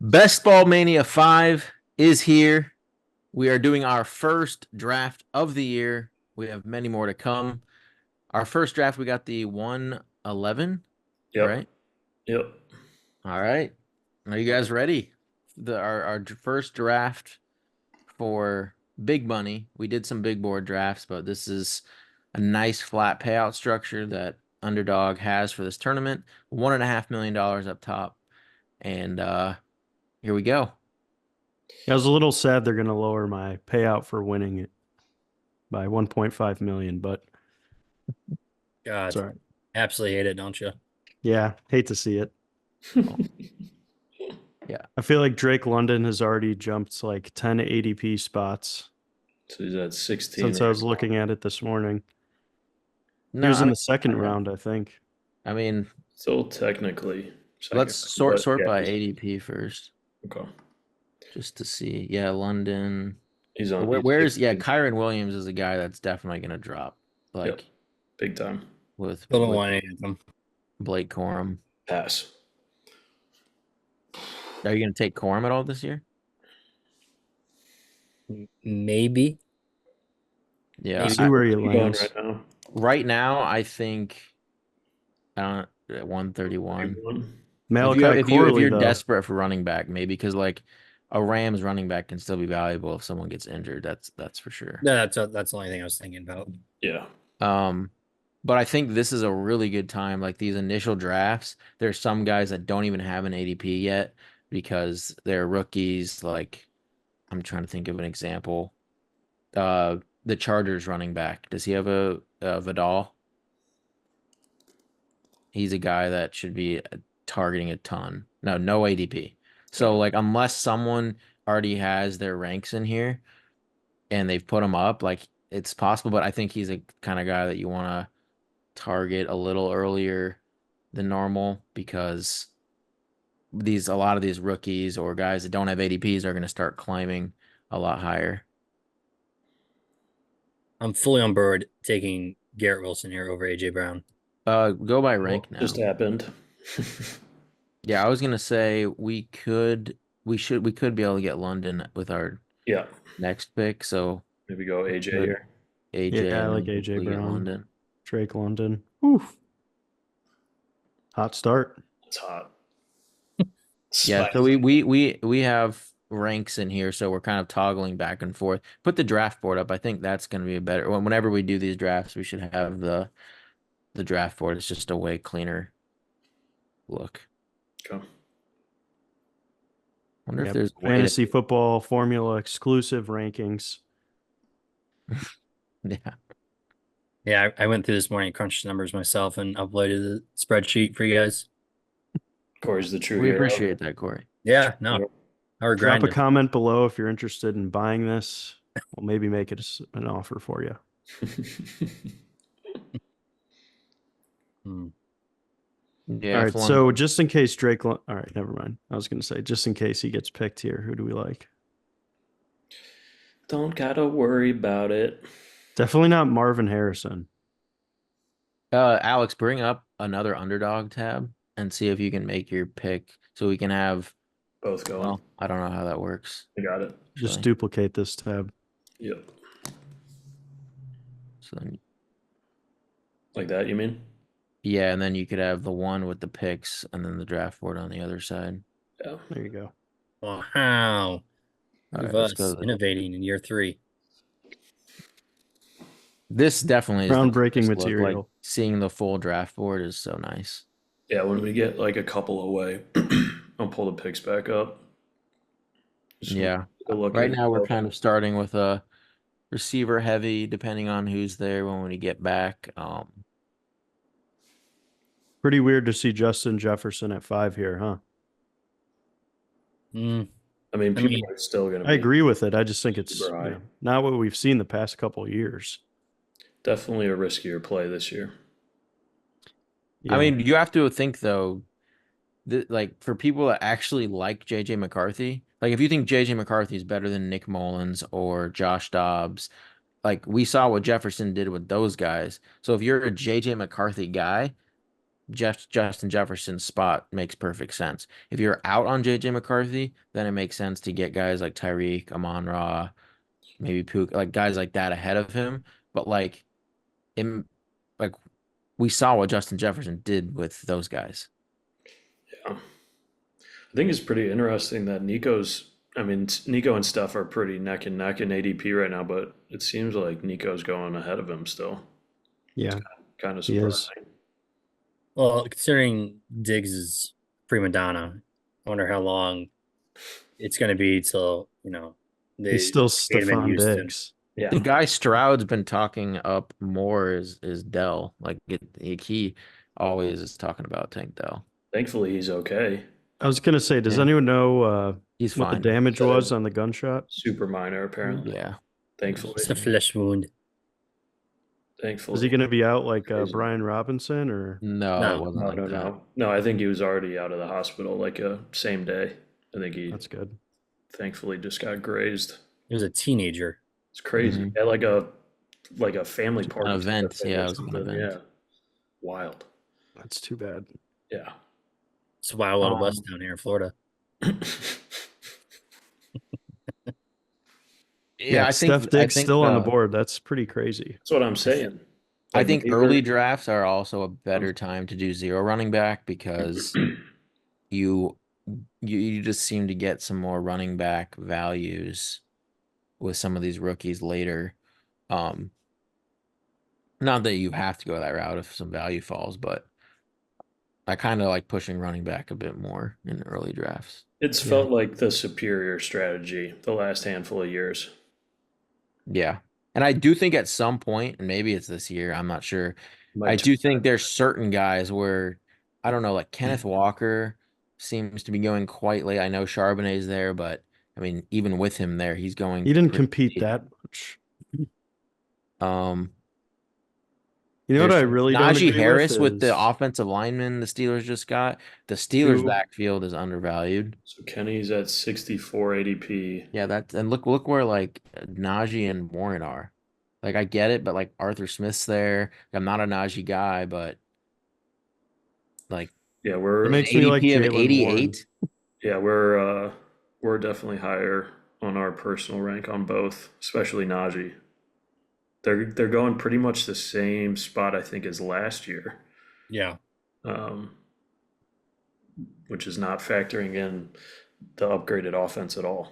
Best Ball Mania 5 is here. We are doing our first draft of the year. We have many more to come. Our first draft, we got the 111, Yep. right? Yep. All right. Are you guys ready? Our first draft for big money. We did some big board drafts, but this is a nice flat payout structure that Underdog has for this tournament. $1.5 million up top. And here we go. I was a little sad they're going to lower my payout for winning it by 1.5 million, but God, sorry. absolutely hate it, don't you? Yeah, hate to see it. Yeah. I feel like Drake London has already jumped like 10 ADP spots So he's at 16. since I was looking at it this morning. No, He was I in mean, the second round, I think. I mean, So technically, let's second, sort yeah, by he's- ADP first, Okay. just to see. Yeah, London. He's on. Where's he's 16. Kyron Williams is a guy that's definitely gonna drop, like Yep. Big time. with Still don't want any of them. Blake Corum. Pass. Are you gonna take Corum at all this year? Maybe. Yeah, See where he Going lands. right now. right now I think I don't at 131. 31. Malachi If Corley, you're though. desperate for running back, maybe because like a Rams running back can still be valuable if someone gets injured. That's for sure. No, that's the only thing I was thinking about. Yeah. But I think this is a really good time. Like these initial drafts, there's some guys that don't even have an ADP yet because they're rookies. Like I'm trying to think of an example. The Chargers running back. Does he have a Vidal? He's a guy that should be targeting a ton. No ADP. So like unless someone already has their ranks in here and they've put them up, like it's possible, but I think he's a kind of guy that you want to target a little earlier than normal because a lot of these rookies or guys that don't have ADPs are going to start climbing a lot higher. I'm fully on board taking Garrett Wilson here over AJ Brown. Go by rank now. Just happened. Yeah, I was gonna say we could be able to get London with our Yeah. next pick. So Maybe go AJ Good. here. AJ, Yeah, I and like then AJ we get Brown. London. Drake London. Oof. Hot start. It's hot. Yeah, so we have ranks in here, so we're kind of toggling back and forth. Put the draft board up. I think that's going to be a better. Whenever we do these drafts, we should have the draft board. It's just a way cleaner look. Okay. Wonder if Yep. there's a way to- Fantasy football formula exclusive rankings. yeah. Yeah, I went through this morning, crunched numbers myself, and uploaded the spreadsheet for you guys. Corey's the true We hero. appreciate that, Corey. Yeah, no, our Drop a grind. comment below if you're interested in buying this. We'll maybe make it an offer for you. Yeah. All if right. one- So just in case Drake, all right, never mind. I was going to say, just in case he gets picked here, who do we like? Don't gotta worry about it. Definitely not Marvin Harrison. Alex, bring up another underdog tab and see if you can make your pick so we can have. Both going. Well, I don't know how that works. I got it. Just actually. duplicate this tab. Yep. So then, Like that, you mean? yeah, and then you could have the one with the picks and then the draft board on the other side. Yeah. There you go. Wow. All Look right, at let's us go. innovating in year 3. This definitely is the Groundbreaking coolest look. material. Like seeing the full draft board is so nice. Yeah, when we get like a couple away, I'll pull the picks back up. Just Yeah. take a look Right at now we're it. kind of starting with a receiver heavy, depending on who's there when we get back. Pretty weird to see Justin Jefferson at 5 here, huh? I mean, people mean, are still gonna. I agree with it. I just think it's super high. not what we've seen the past couple of years. Definitely a riskier play this year. I mean, you have to think though, like for people that actually like JJ McCarthy, like if you think JJ McCarthy is better than Nick Mullins or Josh Dobbs, like we saw what Jefferson did with those guys. So if you're a JJ McCarthy guy, Justin Jefferson's spot makes perfect sense. If you're out on JJ McCarthy, then it makes sense to get guys like Tyreek, Amon-Ra, maybe Puka, like guys like that ahead of him. But in like we saw what Justin Jefferson did with those guys. Yeah. I think it's pretty interesting that Nico and Steph are pretty neck and neck in ADP right now, but it seems like Nico's going ahead of him still. Yeah, Kind of he is. surprising. Well, considering Diggs is prima donna, I wonder how long it's going to be till He's still get him in Stephon Houston. Diggs. Yeah. The guy Stroud's been talking up more is Dell. He always is talking about Tank Dell. Thankfully, he's okay. I was gonna say, does Yeah. anyone know He's what the fine. damage So was on the gunshot? Super minor, apparently. Yeah. Thankfully. It's a flesh wound. Thankfully. Is he gonna be out like Crazy. Brian Robinson or? No, No. it wasn't like that. No, I think he was already out of the hospital like same day. I think he That's good. thankfully just got grazed. He was a teenager. It's crazy. Mhm. At like a family party. type of event, thing or yeah, it was an something. event. Yeah. Wild. That's too bad. Yeah. It's Wild Wild West down here in Florida. Yeah, I Steph think Diggs still on the board. That's pretty crazy. That's what I'm saying. I Like, think maybe early we're- drafts are also a better time to do zero running back because you you just seem to get some more running back values with some of these rookies later. Not that you have to go that route if some value falls, but I kind of like pushing running back a bit more in early drafts. It's felt like the superior strategy the last handful of years. Yeah. And I do think at some point, and maybe it's this year, I'm not sure. Might I do turn think there's certain guys where I don't know, like Kenneth Walker seems to be going quite late. I know Charbonnet's there, but I mean, even with him there, he's going He didn't pretty compete late. that much. You know what I really don't Najee agree Harris with the is offensive lineman the Steelers just got. The Steelers Who- backfield is undervalued. So Kenny's at 64 ADP. Yeah, and look where like Najee and Warren are. Like I get it, but like Arthur Smith's there. I'm not a Najee guy, but like Yeah, It we're makes me like ADP of Jalen Warren. 88. yeah, we're definitely higher on our personal rank on both, especially Najee. They're going pretty much the same spot I think as last year, Yeah. which is not factoring in the upgraded offense at all.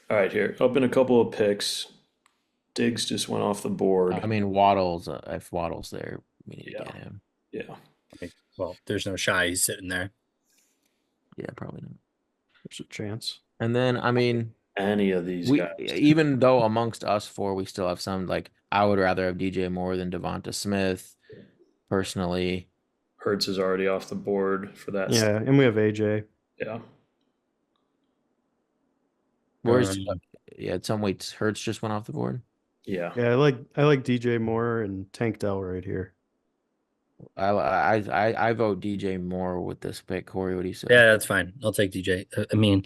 All right, here up in a couple of picks. Diggs just went off the board. I mean, Waddle's if Waddle's there, we need to Yeah. get him. Yeah, Well, there's no shy. He's sitting there. Yeah, probably not. There's a chance. And then I mean, any of these we guys. even though amongst us four, we still have some like I would rather have DJ Moore than Devonta Smith, personally. Hertz is already off the board for that. Yeah, and we have AJ. Yeah. Where's Um, yeah, some weights Hurts just went off the board. Yeah. Yeah, I like DJ Moore and Tank Dell right here. I vote DJ Moore with this pick. Corey, what do you say? Yeah, that's fine. I'll take DJ. I mean,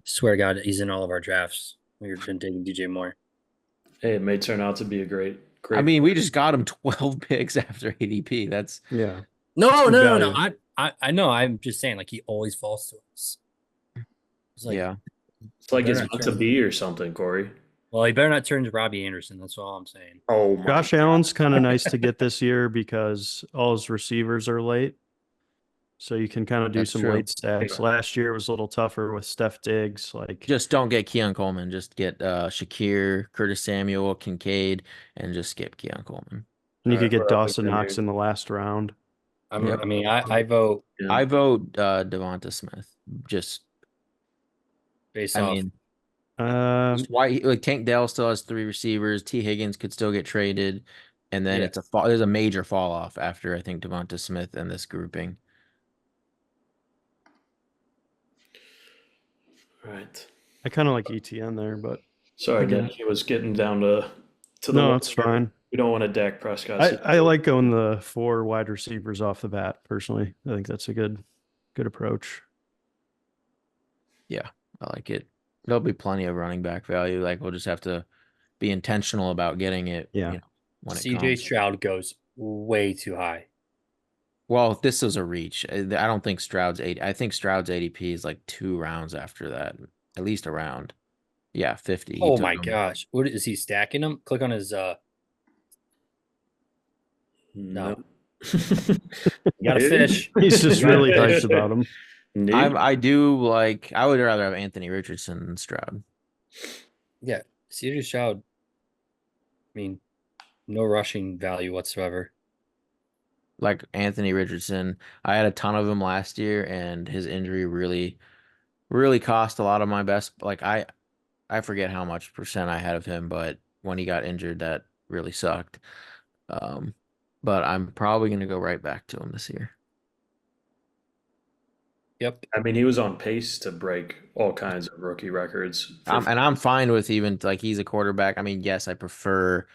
swear to God, he's in all of our drafts. We've been taking DJ Moore. Hey, it may turn out to be a great. I mean, we just got him 12 picks after ADP. That's Yeah. No, Good no, no, value. no. I know. I'm just saying, like he always falls to us. It's like, yeah. It's like it's Better not meant to turn. be or something, Corey. Well, he better not turn to Robbie Anderson. That's all I'm saying. Oh my. Josh Allen's kind of nice to get this year because all his receivers are late. So you can kind of do That's some true. late stacks. Yeah. Last year was a little tougher with Steph Diggs. Like Just don't get Keon Coleman. Just get Shakir, Curtis Samuel, Kincaid, and just skip Keon Coleman. and you All could right, get we're up Dawson again Knox here. in the last round. Yep. I mean, I vote Yeah. I vote Devonta Smith. Just based I off. mean, Um, why like Tank Dell still has 3 receivers. T Higgins could still get traded, and then Yeah. there's a major fall off after I think Devonta Smith and this grouping. All right. I kind of like ETN there, but Sorry, Okay. Nick. He was getting down to the. no, line it's here. fine. We don't want a Dak Prescott. I like going the 4 wide receivers off the bat personally. I think that's a good approach. I like it. There'll be plenty of running back value. Like we'll just have to be intentional about getting it. Yeah. You know, when it CJ comes. Stroud goes way too high. Well, this is a reach. I don't think Stroud's 80. I think Stroud's ADP is like 2 rounds after that, at least a round. Yeah, 50. He Oh took my him. gosh. What is he stacking them? Click on his No. no. You got a Maybe. fish. He's just You got a really fish. hyped about him. Neat. I do like. I would rather have Anthony Richardson than Stroud. Yeah. CJ Stroud. I mean, no rushing value whatsoever. Like Anthony Richardson, I had a ton of him last year, and his injury really cost a lot of my best. Like I forget how much percent I had of him, but when he got injured, that really sucked. Um, but I'm probably gonna go right back to him this year. Yep. I mean, he was on pace to break all kinds of rookie records. And I'm fine with even like he's a quarterback. I mean, yes, I prefer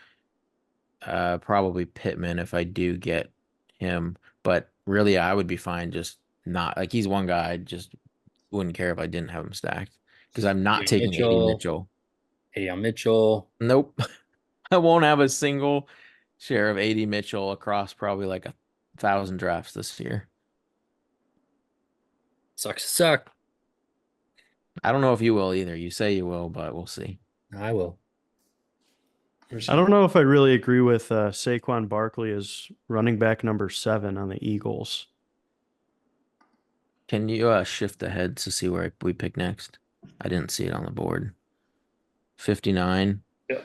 probably Pittman if I do get him, but really I would be fine just not like he's one guy. I just wouldn't care if I didn't have him stacked because I'm not AD taking AD Mitchell. Mitchell. AD Mitchell. Nope. I won't have a single share of AD Mitchell across probably like 1,000 drafts this year. Sucks to suck. I don't know if you will either. You say you will, but we'll see. I will. I don't know if I really agree with Saquon Barkley as running back number 7 on the Eagles. Can you shift ahead to see where we pick next? I didn't see it on the board. 59. Yeah.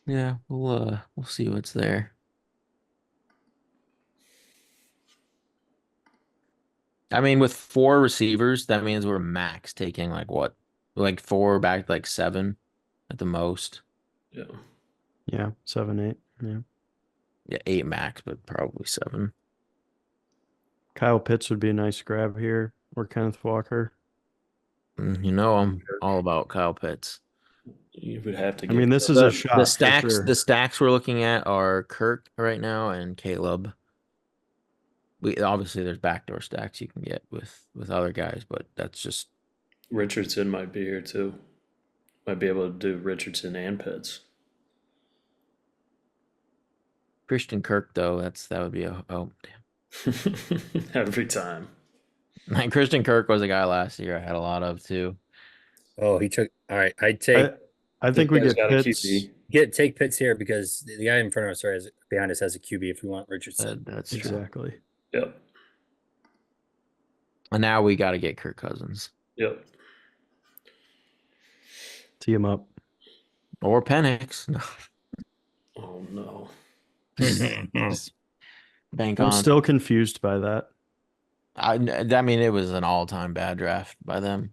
Yeah, we'll see what's there. I mean, with 4 receivers, that means we're max taking like what? Like 4 back like 7 at the most. Yeah. Yeah, 7, 8. Yeah. Yeah, 8 max, but probably 7. Kyle Pitts would be a nice grab here, or Kenneth Walker. You know, I'm all about Kyle Pitts. You would have to I get mean, this is a shot The for stacks, sure. the stacks we're looking at are Kirk right now and Caleb. We obviously there's backdoor stacks you can get with other guys, but that's just Richardson might be here too. Might be able to do Richardson and Pitts. Christian Kirk though. That would be a Every time. damn. Christian Kirk was a guy last year I had a lot of too. Oh, he took. All right. I'd take I think we This get guy's got a Pitts. QB. take Pitts here because the guy in front of us, right, behind us, has a QB. If we want Richardson, That's true. Exactly. Yep. And now we got to get Kirk Cousins Yep. Tee him up. or Penix. No, Oh no. just bank I'm on. still confused by that. I mean, it was an all-time bad draft by them.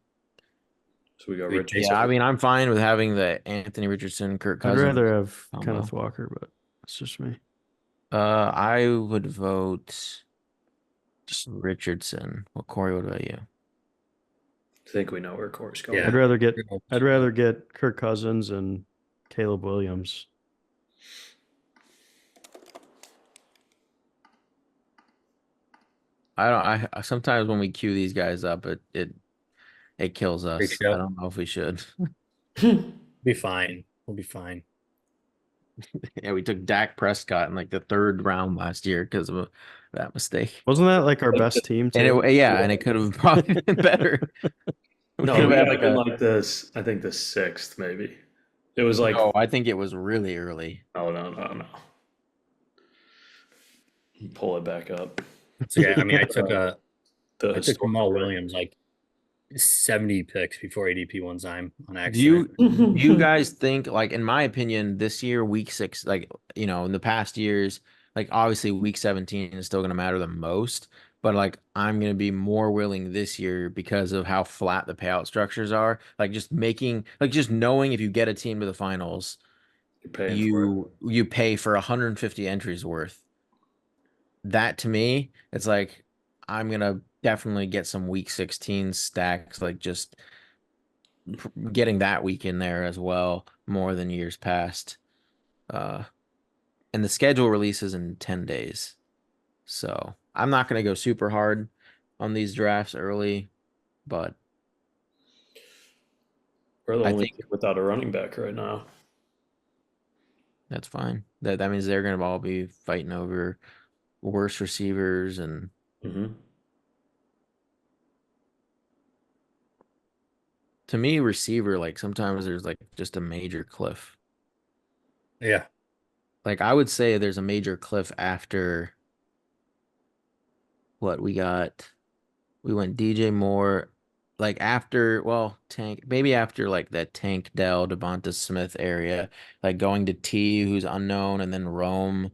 So we got We- Richardson. Yeah, I mean, I'm fine with having the Anthony Richardson, Kirk I'd Cousins rather have combo. Kenneth Walker, but that's just me. I would vote Richardson. What Corey? What about you? I think we know where Corey's going. Yeah. I'd rather get Kirk Cousins and Caleb Williams. I sometimes when we queue these guys up, it kills us. Freaks you I out. don't know if we should. be fine. We'll be fine. Yeah, we took Dak Prescott in like the 3rd round last year because of that mistake. Wasn't that like our best team And too? and it could have probably been better. We No, could have we had got like him a. like this. I think the 6th maybe. It was like Oh, I think it was really early. oh no. Pull it back up. So yeah, I mean, I took The Jamal historical- Williams like 70 picks before ADP one time on Do accident. you guys think, like, in my opinion, this year, week 6, like, you know, in the past years, like, obviously week 17 is still going to matter the most, but like, I'm going to be more willing this year because of how flat the payout structures are. Like, just knowing if you get a team to the finals, You're paying for it. you pay for 150 entries worth. That to me, it's like, I'm going to definitely get some week 16 stacks, like just getting that week in there as well, more than years past. And the schedule releases in 10 days. So I'm not going to go super hard on these drafts early, but We're the I only think- team without a running back right now. that's fine. That means they're going to all be fighting over worse receivers, and Mm-hmm. to me, receiver, like sometimes there's like just a major cliff. Yeah. Like I would say there's a major cliff after what we got. We went DJ Moore, like after, well, Tank, maybe after like that Tank Dell, Devonta Smith area, like going to T, who's unknown, and then Rome,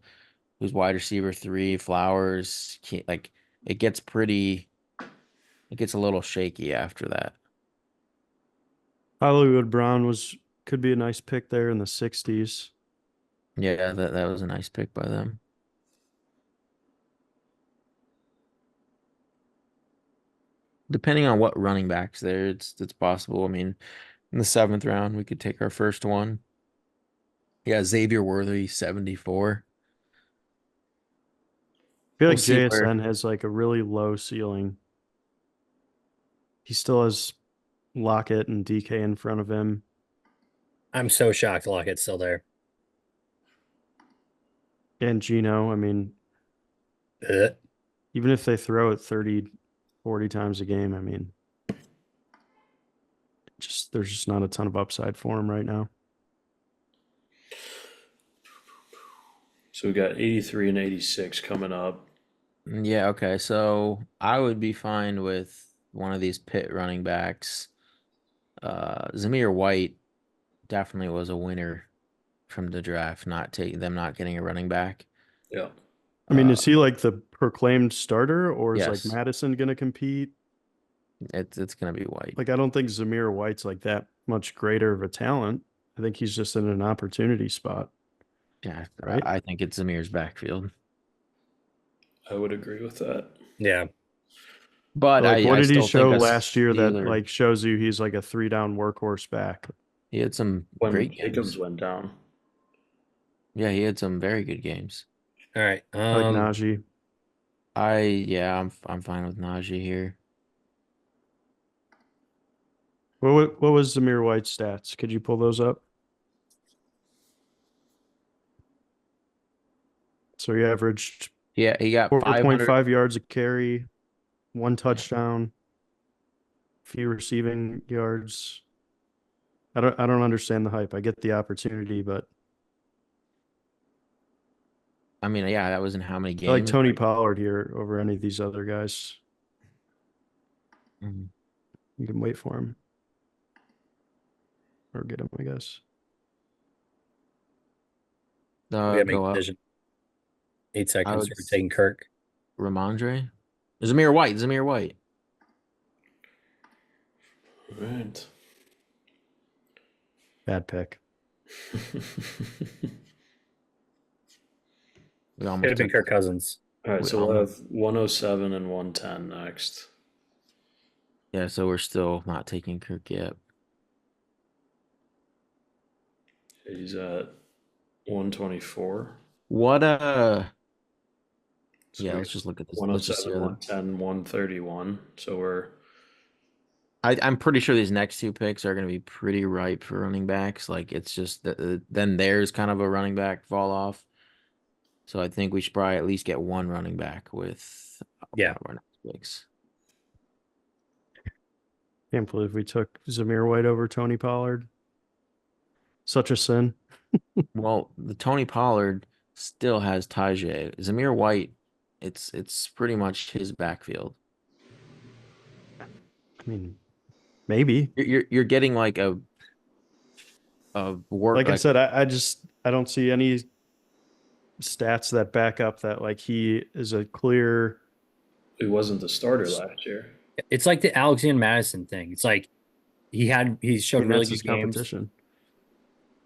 who's wide receiver three, Flowers, like it gets pretty, it gets a little shaky after that. Hollywood Brown could be a nice pick there in the 60s. Yeah, that was a nice pick by them. Depending on what running backs there, it's possible. I mean, in the seventh round, we could take our first one. Yeah, Xavier Worthy, 74. I feel We'll like see where. JSN has like a really low ceiling. He still has Lockett and DK in front of him. I'm so shocked Lockett's still there. And Gino, I mean, Ugh. even if they throw it 30, 40 times a game, I mean, there's just not a ton of upside for him right now. So we got 83 and 86 coming up. Yeah, okay. So I would be fine with one of these pit running backs. Zamir White definitely was a winner from the draft, not taking them not getting a running back. Yeah. I mean, Uh, is he like the proclaimed starter or is like yes, Madison going to compete? it's gonna be White. Like, I don't think Zamir White's like that much greater of a talent. I think he's just in an opportunity spot, Yeah, right? I think it's Zamir's backfield. I would agree with that. Yeah. But Like, what I did he still think show a last year that Steeler. like shows you he's like a 3 down workhorse back? He had some When great Jacobs games. went down. Yeah, he had some very good games. All right. I like Najee. Yeah, I'm fine with Najee here. What was Zamir White's stats? Could you pull those up? So he averaged Yeah, he got 500. 4.5 yards a carry, one touchdown, few receiving yards. I don't understand the hype. I get the opportunity, but I mean, yeah, that was in how many I like games? Tony Like, Pollard here over any of these other guys. mhm. You can wait for him or get him, I guess. We gotta make Go a up. decision. 8 I seconds. would We're taking Kirk. Ramondre. Zamir White. Zamir White. All right. Bad pick. We Could almost have been took. Kirk Cousins. All right, We so we'll almost. have 107 and 110 next. Yeah, so we're still not taking Kirk yet. He's at 124. What So Yeah, we let's got just look at this. Let's just see 107, how the 110, 131. So we're I'm pretty sure these next two picks are going to be pretty ripe for running backs. Like it's just that then there's kind of a running back fall off. So I think we should probably at least get one running back with Yeah. one of our next picks. Can't believe we took Zamir White over Tony Pollard. Such a sin. Well, the Tony Pollard still has Tajay. Zamir White, it's pretty much his backfield. I mean, maybe. You're getting like a work Like I like said, I don't see any stats that back up that like he is a clear. he wasn't the starter last year. It's like the Alexander Madison thing. It's like he I showed mean, really that's good his games. competition.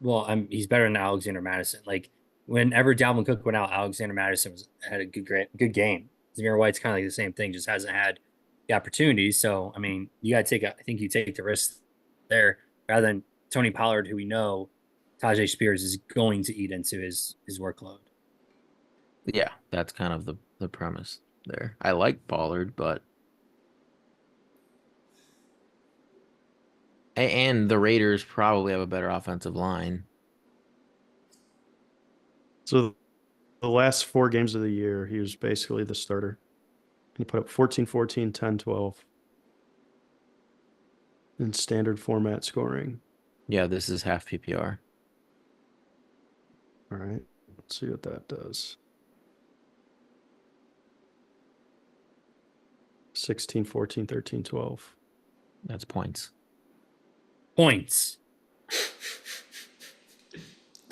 Well, he's better than Alexander Madison. Like whenever Dalvin Cook went out, Alexander Madison had a good game. Zamir White's kind of like the same thing, just hasn't had the opportunities. So I mean, you got to I think you take the risk there rather than Tony Pollard, who we know Tajay Spears is going to eat into his workload. yeah, that's kind of the premise there. I like Pollard, but and the Raiders probably have a better offensive line. So the last 4 games of the year, he was basically the starter. He put up 14, 14, 10, 12 in standard format scoring. Yeah, this is half PPR. All right, let's see what that does. 16, 14, 13, 12. That's points. Points.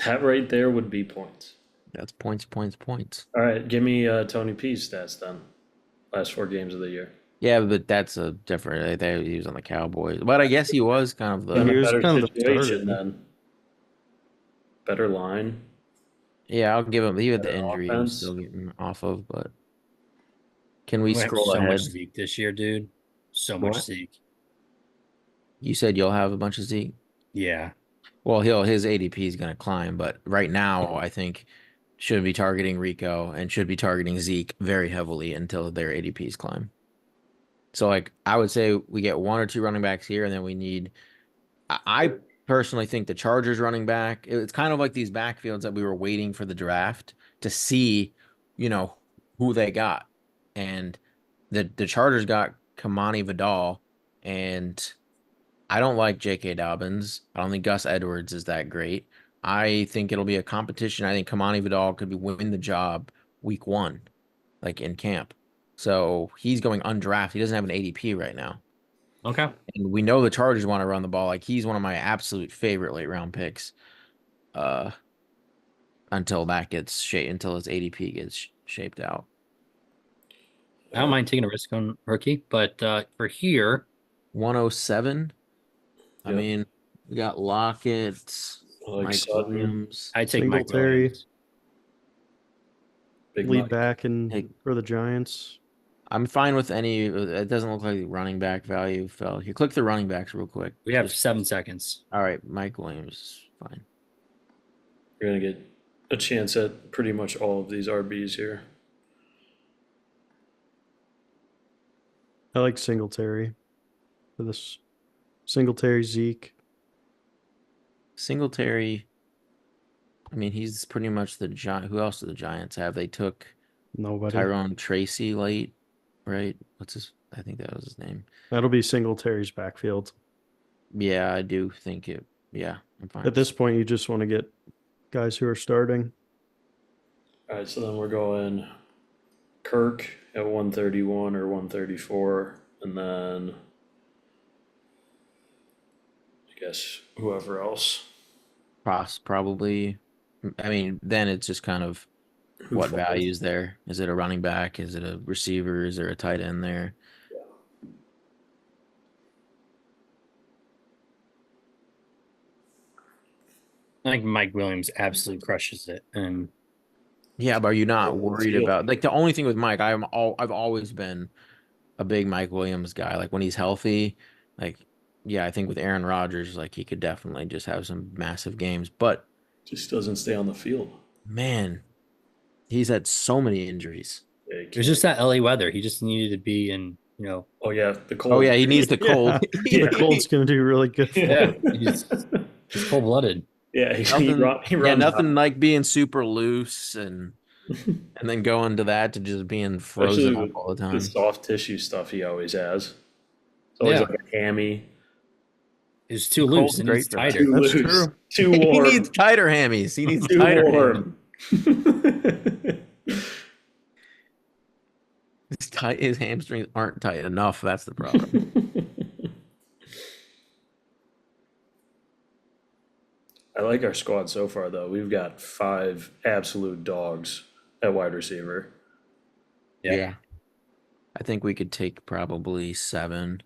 That right there would be points. That's points, points, points. All right, give me Tony P's stats then. Last 4 games of the year. Yeah, but that's a different. He was on the Cowboys, but I guess he was kind of Yeah, In he a was better kind of the situation starter. then. Better line. Yeah, I'll give him. He had the Better injury he was offense. still getting off of, but can we We have scroll so much ahead? Zeke this year, dude. So much What? Zeke. You said you'll have a bunch of Zeke. Yeah. Well, his ADP is going to climb, but right now I think should be targeting Rico and should be targeting Zeke very heavily until their ADPs climb. So like I would say we get 1 or 2 running backs here, and then we need. I personally think the Chargers running back. It's kind of like these backfields that we were waiting for the draft to see, who they got, and the Chargers got Kamani Vidal, and I don't like J.K. Dobbins. I don't think Gus Edwards is that great. I think it'll be a competition. I think Kamani Vidal could be win the job week 1, like in camp. So he's going undrafted. He doesn't have an ADP right now. Okay. And we know the Chargers want to run the ball. Like he's one of my absolute favorite late round picks. Until that gets shaped, until his ADP gets shaped out. I don't mind taking a risk on rookie, but for here, 107. I Yep. mean, we got Lockett, I like Mike Sutton, Williams. I'd take Mike Singletary. Williams. Big Lead Mike. back and Hey. for the Giants. I'm fine with any. It doesn't look like the running back value fell. Here, click the running backs real quick. We have Just- 7 seconds. all right, Mike Williams, fine. You're gonna get a chance at pretty much all of these RBs here. I like Singletary for this. Singletary, Zeke. Singletary. I mean, he's pretty much the Giant. Who else do the Giants have? They took Nobody. Tyrone Tracy late, right? I think that was his name. That'll be Singletary's backfield. Yeah, I do think it. Yeah, I'm fine. At this point, you just want to get guys who are starting. All right, so then we're going Kirk at 131 or 134, and then I guess whoever else. Probably. I mean, then it's just kind of Who what falls. values there? Is it a running back? Is it a receiver? Is there a tight end there? I think Mike Williams absolutely crushes it. And Yeah, but are you not Yeah, worried field. about like the only thing with Mike? I've always been a big Mike Williams guy. Like when he's healthy, like yeah, I think with Aaron Rodgers, like he could definitely just have some massive games. But Just doesn't stay on the field. man, he's had so many injuries. Yeah, he it was can't- just that LA weather. He just needed to be in, Oh yeah, the cold. Oh yeah, he needs the cold. Yeah. The Colts going to do really good for Yeah, him. he's cold blooded. Yeah, he Nothing, runs. yeah, nothing like being super loose and then going to that to just being frozen Especially up all the the time. soft tissue stuff he always has. It's always Yeah. like a hammy. It's too Cold's loose and great he's for that. tighter. Too That's loose. true. Too He warm. needs tighter hammies. He needs Too tighter hammies. warm. His hamstrings aren't tight enough. That's the problem. I like our squad so far, though. We've got 5 absolute dogs at wide receiver. Yeah. I think we could take probably 7.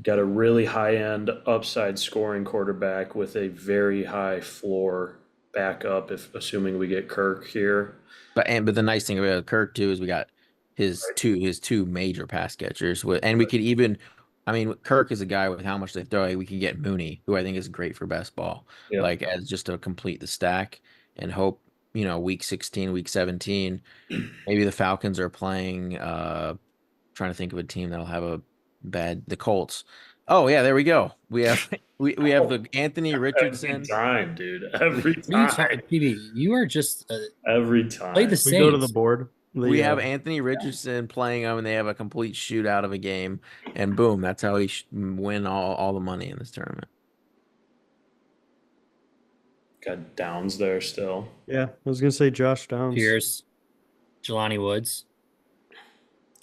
Got a really high end upside scoring quarterback with a very high floor backup, if assuming we get Kirk here. But the nice thing about Kirk too is we got his two major pass catchers and we could even. I mean, Kirk is a guy with how much they throw. We can get Mooney, who I think is great for best ball, Yep. like as just to complete the stack and hope, week 16, week 17, maybe the Falcons are playing, trying to think of a team that'll have the Colts. Oh yeah, there we go. We We have the Anthony Every Richardson. time, dude. Every What are you time. talking, PB? You are just Every play the time. We go to the Saints. board. We The, have Anthony Richardson playing them, and they have a complete shootout of a game, and boom, that's how he win all the money in this tournament. Got Downs there still. yeah, I was gonna say Josh Downs. Pierce, Jelani Woods.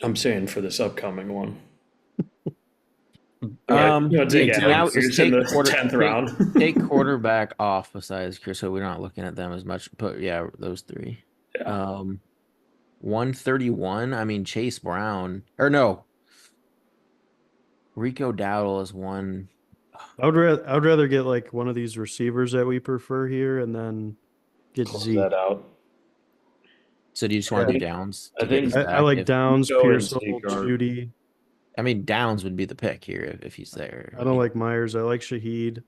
I'm saying for this upcoming one. Take Adam now Pierce just take in the 10th round. take quarterback off besides Chris, so we're not looking at them as much. But yeah, those three. Yeah. 131. I mean Chase Brown or no. Rico Dowdle is one. I would rather get like one of these receivers that we prefer here, and then get Close Zeke. that out. So do you just want to Yeah. do Downs I to get think- these I back? like If- Downs, Rico and Pearsall, Zeke are- Judy. I mean Downs would be the pick here if he's there. I don't like Myers. I like Shaheed.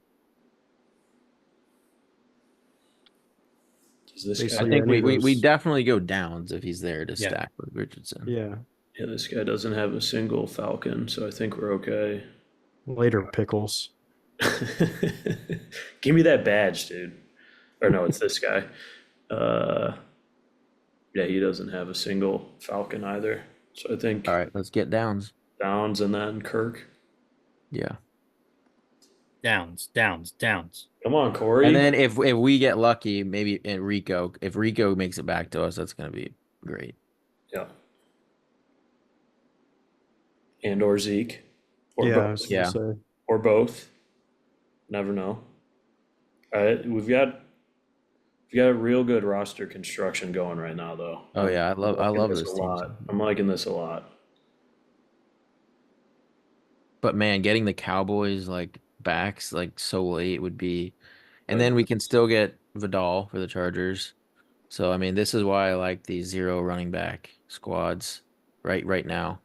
Does this Basically, I guy, think any of we those- definitely go Downs if he's there to Yeah. stack with Richardson. Yeah, yeah, this guy doesn't have a single Falcon, so I think we're okay. later pickles. Give me that badge, dude. Or no, it's this guy. Yeah, he doesn't have a single Falcon either. So I think All right, let's get Downs. Downs and then Kirk. Yeah. Downs. Come on, Corey. And then if we get lucky, maybe Rico, if Rico makes it back to us, that's gonna be great. Yeah. And or Zeke. Or Yeah, I both. was gonna Yeah. say. Or both. Never know. All right, we've got a real good roster construction going right now, though. Oh yeah, I love liking this a team. lot. I'm liking this a lot. But man, getting the Cowboys like backs like so late would be, and then we can still get Vidal for the Chargers. So I mean, this is why I like these 0 running back squads right now.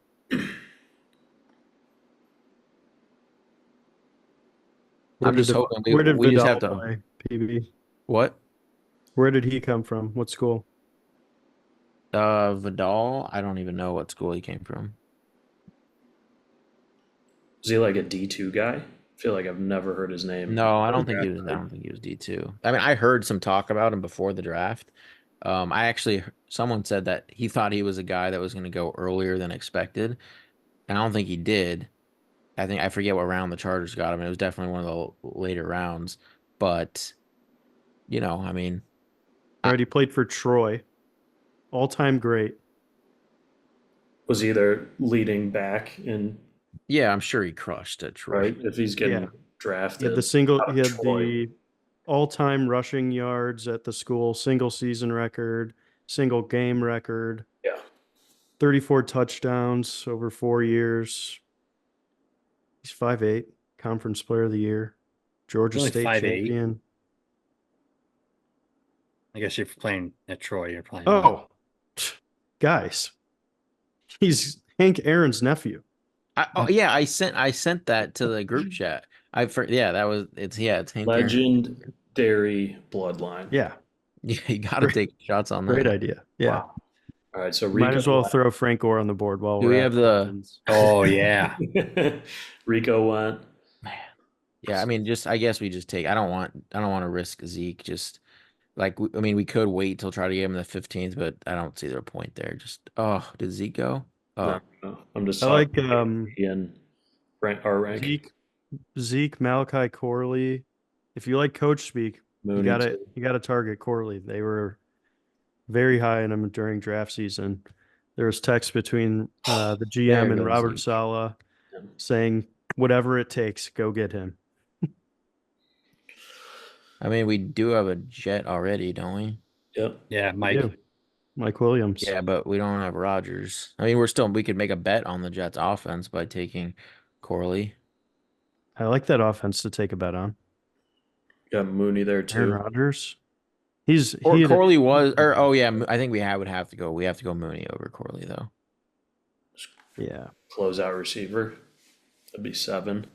I'm just hoping Where did we just Vidal have to play? PB. what? Where did he come from? What school? Vidal, I don't even know what school he came from. Is he like a D2 guy? I feel like I've never heard his name. No, I don't think he was. I don't think he was D2. I mean, I heard some talk about him before the draft. Someone said that he thought he was a guy that was going to go earlier than expected, and I don't think he did. I forget what round the Chargers got him. It was definitely one of the later rounds, but I mean, All right, he played for Troy. All-time great. Was he their leading back in, yeah, I'm sure he crushed at Troy. right? If he's getting Yeah. He drafted. had he had Troy. the all-time rushing yards at the school, single season record, single game record, Yeah. 34 touchdowns over 4 years. He's 5'8", conference player of the year, Georgia Only State 5'8"? champion. I guess if you're playing at Troy, you're playing. Oh, guys, he's Hank Aaron's nephew. Yeah, I sent that to the group chat. It's Hank Aaron. Legendary bloodline. Yeah, Yeah, you got to take shots on that. great idea. Yeah, Wow. All right, so might Rico as well throw Frank Gore on the board while Do we're we at have the- Dolphins. Oh yeah. Rico went. Yeah, I mean, I guess we just take. I don't want to risk Zeke. Just like we could wait till try to get him the 15th, but I don't see their point there. Just did Zeke go? Oh, No, I'm just I like talking in our rank. Zeke, Malachi Corley. If you like coach speak, Mooney you gotta target Corley. They were very high in him during draft season. There was text between the There GM and goes Robert Zeke. Saleh Yeah. saying, "Whatever it takes, go get him." I mean, we do have a Jet already, don't we? Yep. Yeah, Mike. do. Mike Williams. Yeah, but we don't have Rodgers. I mean, we could make a bet on the Jets offense by taking Corley. I like that offense to take a bet on. Got Mooney there Aaron too. Rodgers. Corley was, I think would have to go. We have to go Mooney over Corley though. Yeah. Closeout receiver. That'd be 7.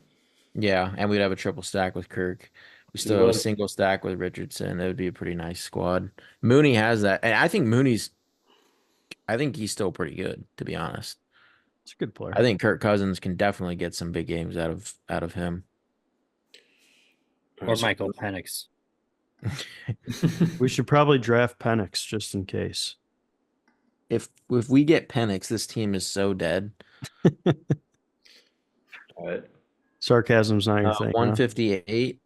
Yeah, and we'd have a triple stack with Kirk. We still You have a would. single stack with Richardson. It would be a pretty nice squad. Mooney has that, and I think he's still pretty good, to be honest. It's a good player. I think Kirk Cousins can definitely get some big games out of him. All Or right, so- Michael Penix. We should probably draft Penix just in case. If we get Penix, this team is so dead. All right. Sarcasm's not your thing, huh? 158.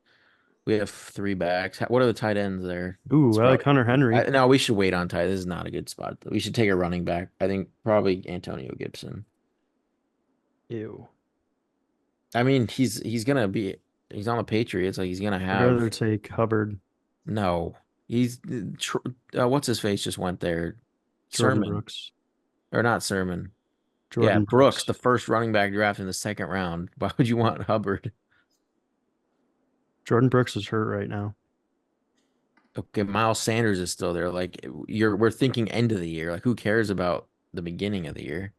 We have 3 backs. What are the tight ends there? Ooh, It's I like probably- Hunter Henry. No, we should wait on tight. This is not a good spot. We should take a running back. I think probably Antonio Gibson. Ew. I mean, he's on the Patriots. Like he's gonna I'd rather have take Hubbard, no. He's what's his face just went there. Jordan Sermon Brooks. or not Sermon? Jordan Yeah, Brooks, the first running back draft in the 2nd round. Why would you want Hubbard? Jordan Brooks is hurt right now. Okay, Miles Sanders is still there. Like we're thinking end of the year. Like who cares about the beginning of the year?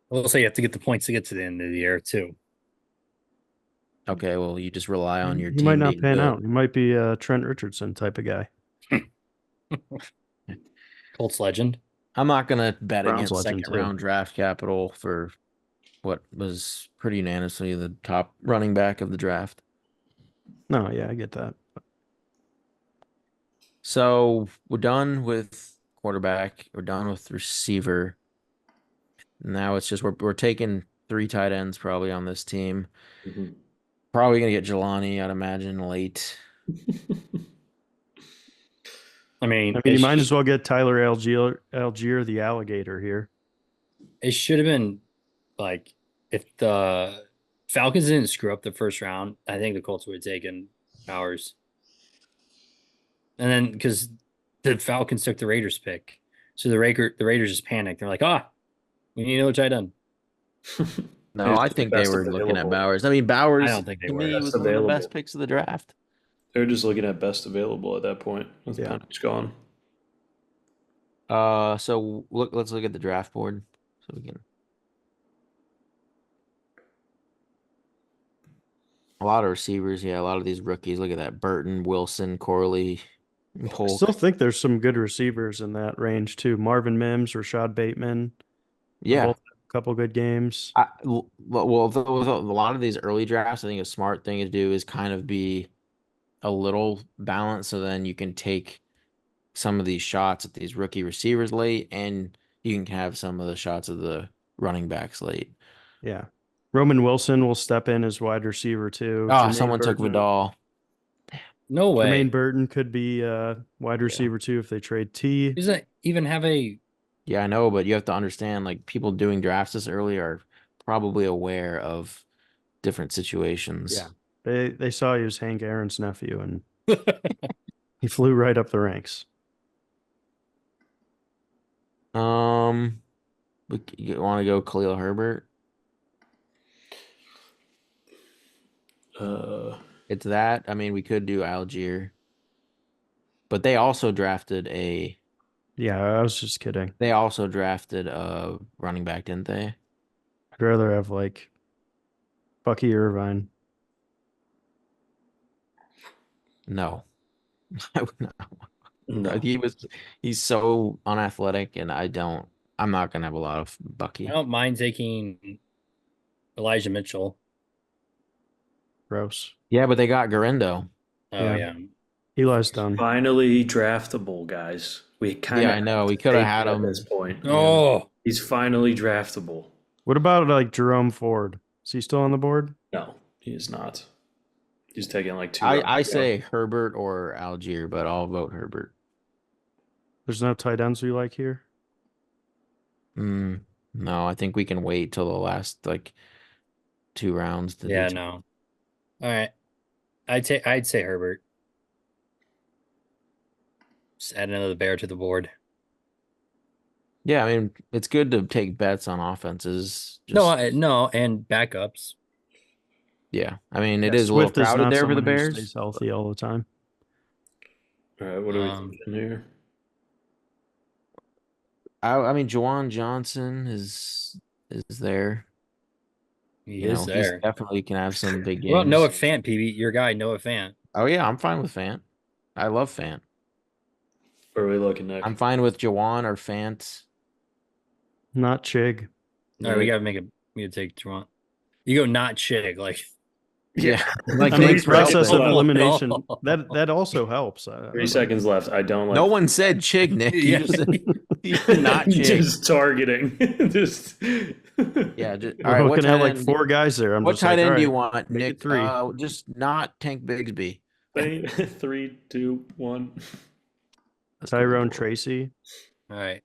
Also, you have to get the points to get to the end of the year too. Okay, well you just rely on your He team might not being pan good. out. He might be a Trent Richardson type of guy. Colts legend. I'm not gonna bet Browns against legend, 2nd too. round draft capital for what was pretty unanimously the top running back of the draft. No, yeah, I get that. So we're done with quarterback. We're done with receiver. Now it's just we're taking 3 tight ends probably on this team. Mhm. Probably gonna get Jelani, I'd imagine, late. I mean, You might as well get Tyler Algier the alligator here. It should have been like if the Falcons didn't screw up the first round, I think the Colts would have taken Powers. And then because the Falcons took the Raiders pick, so the Raiders just panicked. They're like, we need another tight end. No, It's I the think they best were looking at available. Bowers. I mean, Bowers I don't think they to were. me Best was one of the available. best picks of the draft. They're just looking at best available at that point with Yeah. Penix gone. So let's look at the draft board so we can. A lot of receivers, yeah, a lot of these rookies. Look at that: Burton, Wilson, Corley, I Polk. still think there's some good receivers in that range too. Marvin Mims, Rashad Bateman. Yeah, Both have a couple good games. well, with a lot of these early drafts, I think a smart thing to do is kind of be a little balanced, so then you can take some of these shots at these rookie receivers late, and you can have some of the shots of the running backs late. Yeah. Roman Wilson will step in as wide receiver too. Oh, Jermaine someone took Burton- Vidal. No way. Jermaine Burton could be wide receiver too if they trade T. Does that even have a? Yeah, I know, but you have to understand, like people doing drafts this early are probably aware of different situations. Yeah. They saw he was Hank Aaron's nephew and he flew right up the ranks. You want to go Khalil Herbert? It's that. I mean, we could do Algier, but they also drafted a Yeah, I was just kidding. running back, didn't they? I'd rather have like Bucky Irvine. No. I would not. No. He's so unathletic, and I'm not gonna have a lot of Bucky. I don't mind taking Elijah Mitchell. Gross. Yeah, but they got Garendo. Oh Yeah. yeah. Eli's done. Finally draftable, guys. We kind of Yeah, I know. We could have had at him. this point. Oh, He's finally draftable. What about like Jerome Ford? Is he still on the board? No, he is not. He's taking like 2 I rounds ago. say Herbert or Algier, but I'll vote Herbert. There's no tight ends we like here. No, I think we can wait till the last like 2 rounds to yeah, do. no. All right, I'd say Herbert. Just add another bear to the board. Yeah, I mean it's good to take bets on offenses. No, and backups. Yeah, I mean it Yeah, is a little Swift is crowded not there for the someone who Bears. stays healthy all the time. All right, what are we thinking here? I mean Juwan Johnson is there. He You is know, he's there. definitely can have some big games. Well, Noah Fant, PB, your guy, Noah Fant. Oh yeah, I'm fine with Fant. I love Fant. Where are we looking next? I'm fine with Juwan or Fant. Not Chig. All right, we gotta take Juwan. You go not Chig, like Yeah. Like I mean, Nick's Three right. process seconds of left. elimination, that also helps. I 3 like- seconds left. I don't like. No one said Chig, Nick. You Yeah. just said you did not Chig. Just targeting. Just. Yeah. All We're right. What hooking tight at like end? 4 guys there. I'm What just tight like, all end do you right, want, make Nick? it 3. Just not Tank Bigsby. 3, 2, 1. Let's go to the Tyrone board. Tracy. All right.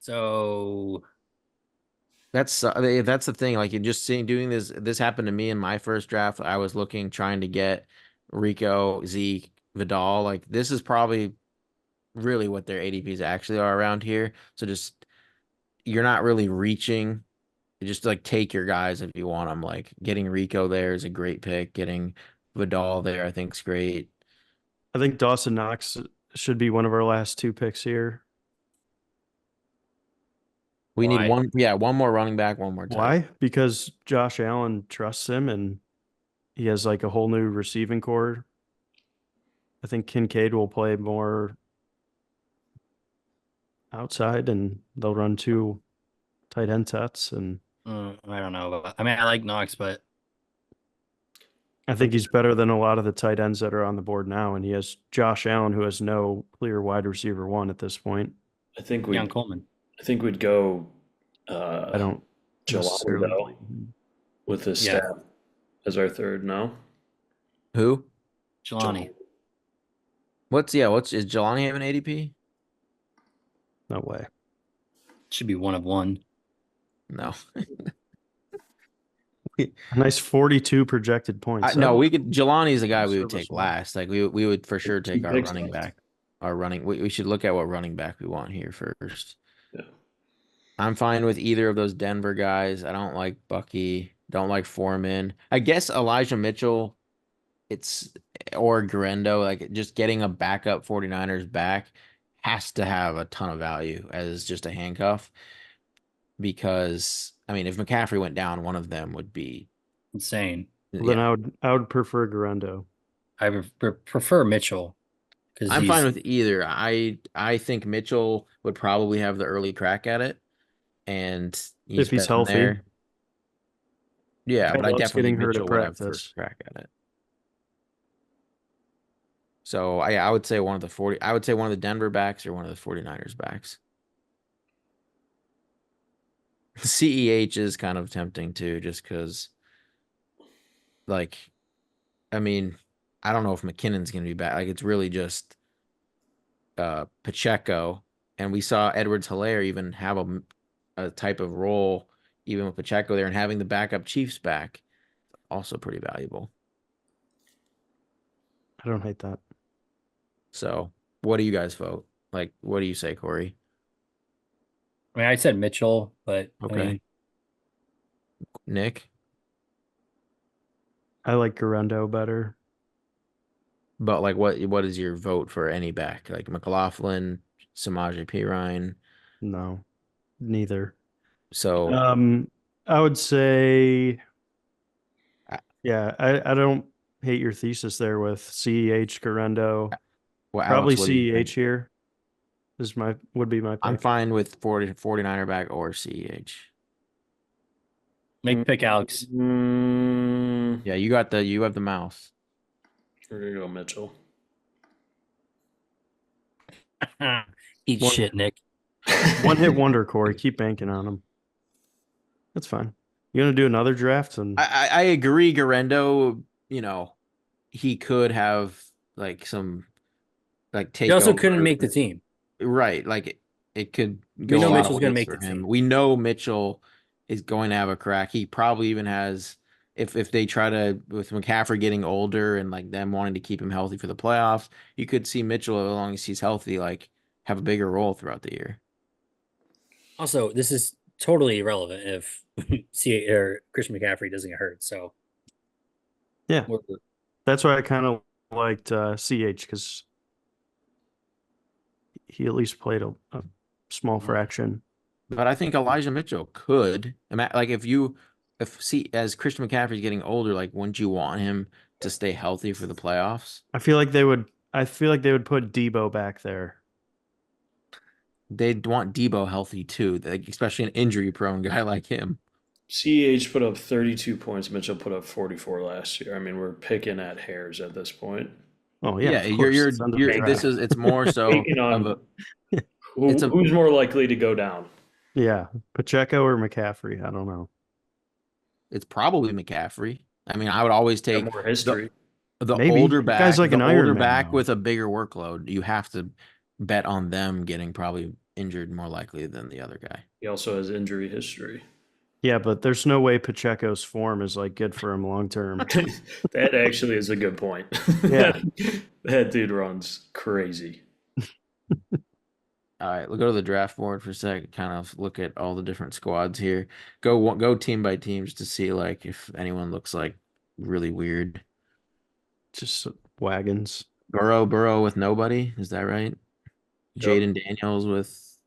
So That's the thing. Like you just seeing doing this. This happened to me in my first draft. I was trying to get Rico, Zeke, Vidal. Like this is probably really what their ADPs actually are around here. So just you're not really reaching. You just like take your guys if you want them. Like getting Rico there is a great pick. Getting Vidal there, I think, is great. I think Dawson Knox should be one of our last 2 picks here. We need Why? one more running back, one more tight. Why? Because Josh Allen trusts him and he has like a whole new receiving core. I think Kincaid will play more outside and they'll run 2 tight end sets. And I don't know. I mean, I like Knox, but I think he's better than a lot of the tight ends that are on the board now. And he has Josh Allen, who has no clear wide receiver 1 at this point. I think Keon Coleman. we'd go. I don't Jelani necessarily though, believe him. with his Yeah. staff as our third. No. Who? Jelani. Is Jelani have an ADP? No way. Should be one of one. No. A nice 42 projected points. No, we could. Jelani's the guy we would take Serviceable. last. Like we would for sure take our Picks running left. back. We should look at what running back we want here first. Yeah. I'm fine with either of those Denver guys. I don't like Bucky. Don't like Foreman. I guess Elijah Mitchell. Or Garendo. Like just getting a backup 49ers back has to have a ton of value as just a handcuff. Because I mean, if McCaffrey went down, one of them would be Insane. Then I would prefer Garendo. I prefer Mitchell because I'm fine with either. I think Mitchell would probably have the early crack at it, and If he's been healthy. there. Yeah, Guy but I loves definitely getting think hurt at Mitchell would have practice. first crack at it. So I would say one of the Denver backs or one of the 49ers backs. CEH is kind of tempting too, just because, like, I mean, I don't know if McKinnon's going to be back. Like, it's really just Pacheco, and we saw Edwards-Helaire even have a type of role, even with Pacheco there, and having the backup Chiefs back, also pretty valuable. I don't hate that. So, what do you guys vote? Like, what do you say, Corey? I mean, I said Mitchell, but Okay. I mean, Nick? I like Garendo better. But like, what is your vote for any back? Like McLaughlin, Samaje Perine. No, neither. So I would say, I- yeah, I don't hate your thesis there with CEH, Garendo. well, Probably Alex, what do you think? CEH here would be my pick. I'm fine with 49er back or CEH. make the pick, Alex. Yeah, you have the mouse. We're gonna go Mitchell. Eat One- shit, Nick. One hit wonder, Corey. Keep banking on him. That's fine. You gonna do another draft? And I agree, Garendo, he could have like some like take He also over. couldn't make the team. Right. Like it could go know a lot Mitchell's of gonna ways make for the him. team. We know Mitchell is going to have a crack. He probably even has if they try to with McCaffrey getting older and like them wanting to keep him healthy for the playoffs, you could see Mitchell as long as he's healthy, like have a bigger role throughout the year. Also, this is totally irrelevant if Christian McCaffrey doesn't get hurt. So yeah, we're- that's why I kind of liked CH because he at least played a small fraction. But I think Elijah Mitchell could like as Christian McCaffrey's getting older, like wouldn't you want him to stay healthy for the playoffs? I feel like they would put Debo back there. They'd want Debo healthy too, like especially an injury prone guy like him. CEH put up 32 points. Mitchell put up 44 last year. I mean, we're picking at hairs at this point. Oh yeah, Yeah, of course. It's under the you're this draft. is it's more so Taking of on a it's a who's more likely to go down? Yeah, Pacheco or McCaffrey. I don't know. it's probably McCaffrey. I mean, I would always Got take more history. Maybe that guy's like the an older Iron Man back now. with a bigger workload. You have to bet on them getting probably injured more likely than the other guy. He also has injury history. Yeah, but there's no way Pacheco's form is like good for him long term. That actually is a good point. Yeah. That dude runs crazy. All right, we'll go to the draft board for a second, kind of look at all the different squads here. Go team by team just to see like if anyone looks like really weird. Just wagons. Burrow with nobody, is that right? Yep. Jaden Daniels with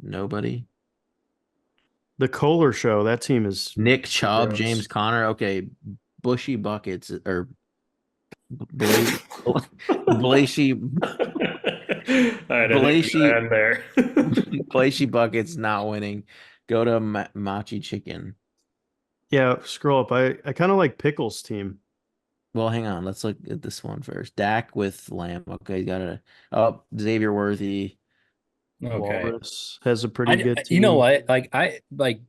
nobody. The Kohler show, that team is Nick Chubb, Gross. James Conner. Okay, Bushy Buckets or Blasey All right, I think we're gonna end there. Blasey Buckets not winning. Go to Machi Chicken. yeah, scroll up. I kind of like Pickles team. Well, hang on. Let's look at this one first. Dak with Lamb. Okay, got it. Oh, Xavier Worthy. Okay. Walrus has a pretty good team. You know what? Like I like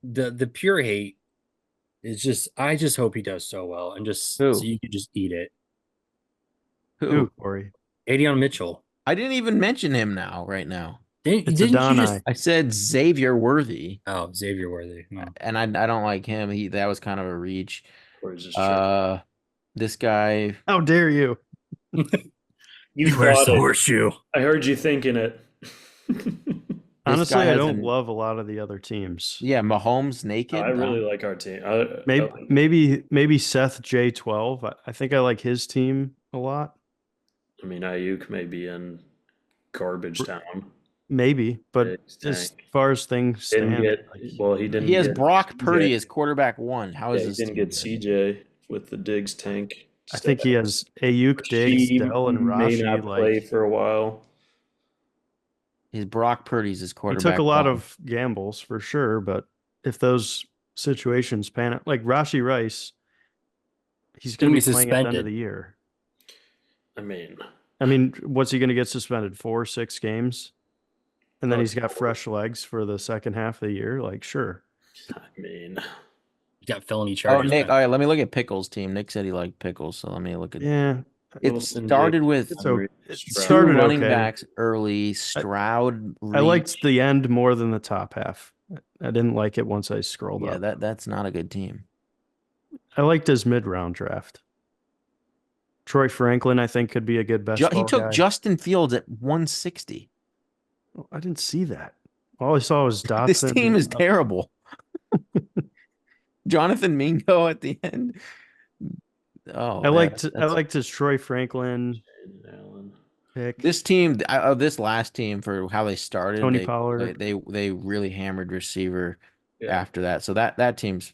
the pure hate is just I just hope he does so well and just Who? so you can just eat it. Who, Corey? Adion Mitchell. I didn't even mention him now, right now. It's Didn't you Adonai. just I said Xavier Worthy, Oh, Xavier Worthy. No. and I don't like him. That was kind of a reach. Or is this true? This guy. How dare you? You thought it. horseshoe. I heard you thinking it. Honestly, guy I has don't love a lot of the other teams. Yeah, Mahomes naked. I really like our team. Maybe Seth J12. I think I like his team a lot. I mean, Ayuk may be in garbage town. Maybe, but Diggs as tank. far as things Didn't stand, get well. He didn't. He has get Brock Purdy CJ. as quarterback one. How is Yeah, he this didn't team get good? CJ with the Diggs tank. I think he has Ayuk, Diggs, She Dell, and may Rashi. not play Like for a while. His Brock Purdy's his he quarterback. took a lot one. of gambles for sure, but if those situations pan out, like Rashi Rice, he's going to Gonna be be playing at the end of suspended. the year. I I mean, what's he going to get suspended? 4-6 games? And then Oh, he's got fresh legs for the second half of the year. Like, sure. mean, You got felony Oh, charges. Nick. man. All right, let me look at Pickles' team. Nick said he liked Pickles, so let me look at. Yeah. It Wilson, started Jake, with Henry, It Stroud. started two running okay. backs early. Stroud. I liked Reach. the end more than the top half. I didn't like it once I scrolled Yeah, up. that's not a good team. I liked his mid-round draft. Troy Franklin, I think, could be a good best He ball took guy. Justin Fields at 160. Oh, I didn't see that. All I saw was Dotson. This team is terrible. Jonathan Mingo at the end. Oh, I liked that's his Troy Franklin Allen. pick. this team of this last team for how they started. Tony Pollard. They really hammered receiver Yeah. after that. So that team's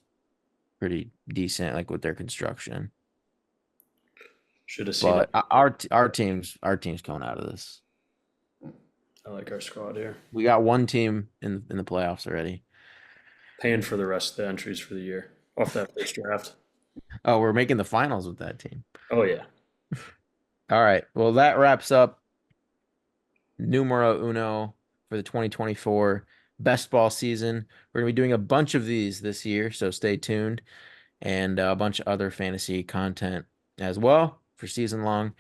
pretty decent, like with their construction. Should have seen But it. our team's coming out of this. I like our squad here. We got one team in the playoffs already. Paying for the rest of the entries for the year off that first draft. Oh, we're making the finals with that team. Oh yeah. All right. Well, that wraps up numero uno for the 2024 best ball season. We're going to be doing a bunch of these this year, so stay tuned, and a bunch of other fantasy content as well for season long.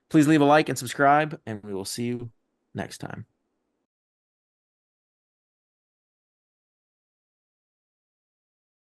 Please leave a like and subscribe, and we will see you next time.